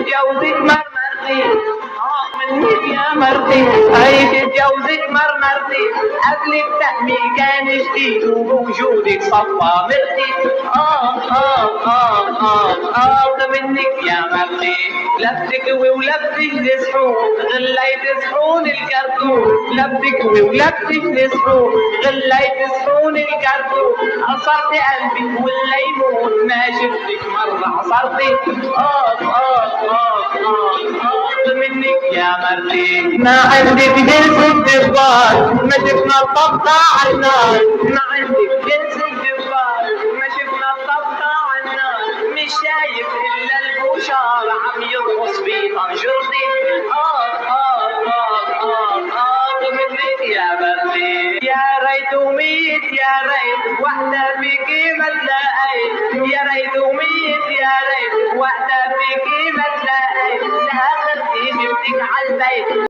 تتجوزك مرمرتي منك يا مرتي تتجوزك مرمرتي قبل التهمي كان جديد وبوجودك صفى مرتي منك يا مرتي لبتك وولبتك لسحور غليت سحون الكرتون لبتك وولبتك لسحور غليت سحون الكرتون عصرت قلبي والليمون ما شفتك مرة عصرتي منك يا مرتي ما عندك جنس الجبار ما شفنا الطبطة على النار ما عندك جنس الجبار ما شفنا الطبطة على النار مش شايف الا البشار عم يرقص في طنجرتي منك يا مرتي يا ريت وميت يا ريت وحدة فيكي ما تلاقيت يا ريت وميت يا ريت وحدة فيكي ما تلاقيت لها خدتي جبتك عالبيت